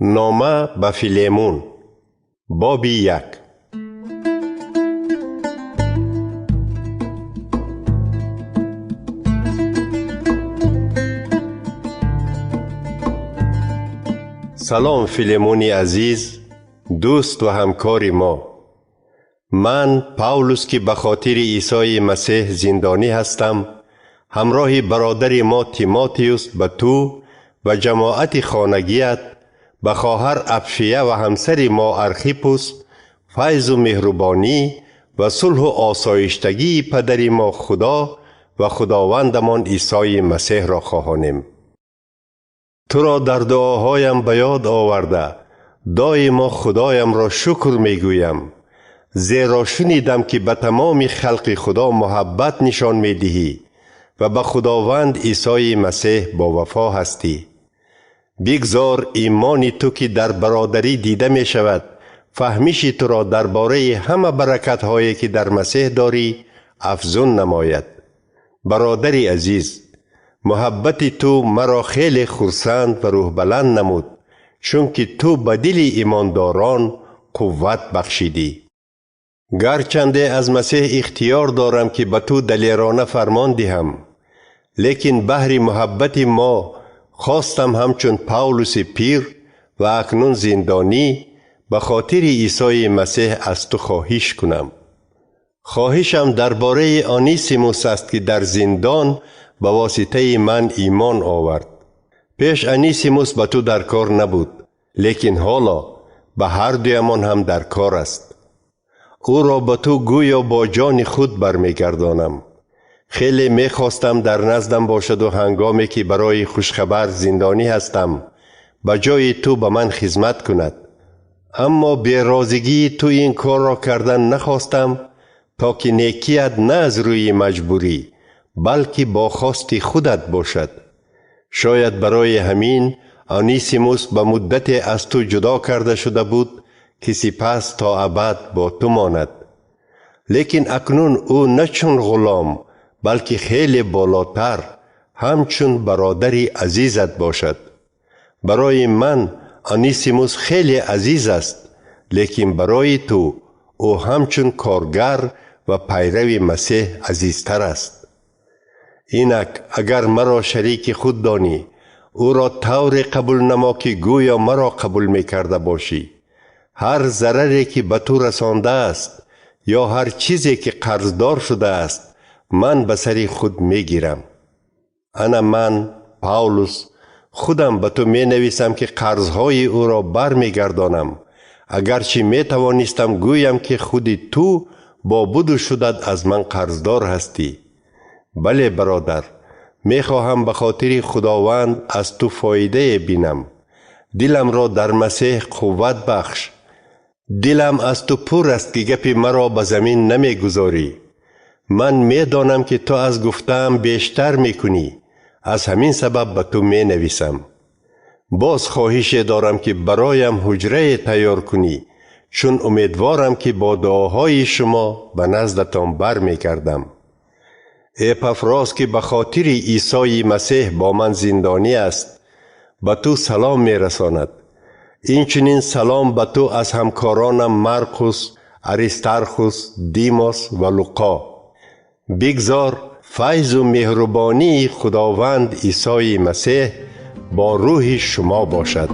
نامه به فیلمون باب 1. سلام فیلمونی عزیز، دوست و همکار ما. من پاولوس که به خاطر عیسی مسیح زندانی هستم، همراه برادر ما تیماتیوس به تو و جماعت خانگیت، به خواهر ابشیه و همسر ما ارخیپوس، فیض و مهربانی و صلح و آسایشتگی پدر ما خدا و خداوندمان عیسی مسیح را خواهانیم. تو را در دعاهایم به یاد آورده دائما خدایم را شکر می گویم، زیرا شنیدم که به تمام خلق خدا محبت نشان می دهی و به خداوند عیسی مسیح با وفا هستی. بگذار ایمان تو که در برادری دیده می شود، فهمیش تو را درباره همه برکت هایی که در مسیح داری افزون نماید. برادری عزیز، محبت تو مرا خیلی خرسند و روح بلند نمود، چون که تو به دل ایمانداران قوت بخشیدی. گرچنده از مسیح اختیار دارم که به تو دلیرانه فرمان دهم، لیکن بهر محبت ما خواستم همچون پاولوس پیر و اکنون زندانی به خاطر عیسی مسیح از تو خواهش کنم. خواهشم درباره آنیسیموس است که در زندان به واسطه من ایمان آورد. پیش آنیسیموس به تو در کار نبود، لیکن حالا به هر دویمان هم در کار است. او را به تو گویا با جان خود برمیگردانم. خیلی میخواستم در نزدم باشد و هنگامی که برای خوشخبر زندانی هستم به جای تو به من خدمت کند، اما بیرازگی تو این کار را کردن نخواستم، تا که نیکیت نه از روی مجبوری بلکه با خواست خودت باشد. شاید برای همین آنیسیموس به مدت از تو جدا کرده شده بود که سپس تا ابد با تو ماند. لیکن اکنون او نه چون غلام بلکه خیلی بالاتر همچون برادری عزیزت باشد. برای من آنیسیموس خیلی عزیز است، لیکن برای تو او همچون کارگر و پیرو مسیح عزیزتر است. اینک اگر مرا شریک خود دانی، او را طور قبول نما که گویا مرا قبول می کرده باشی. هر ضرری که به تو رسانده است یا هر چیزی که قرضدار شده است، من به سر خود می گیرم. من پاولوس خودم به تو می نویسم که قرضهای او را بر می گردانم، اگرچه می توانستم گویم که خود تو با بود شدت از من قرضدار هستی. بله برادر، می خواهم به خاطر خداوند از تو فایده بینم. دلم را در مسیح قوت بخش. دلم از تو پر است که گپ مرا به زمین نمی گذاری. من می دانم که تو از گفتم بیشتر می کنی، از همین سبب به تو می نویسم. باز خواهش دارم که برایم حجره تیار کنی، چون امیدوارم که با دعاهای شما به نزدتان بر می کردم. اپافراس که به خاطر عیسی مسیح با من زندانی است، به تو سلام می رساند. اینچنین سلام به تو از همکارانم مرقس، اریسترخوس، دیموس و لوقا. بگذار فیض و مهربانی خداوند عیسی مسیح با روح شما باشد.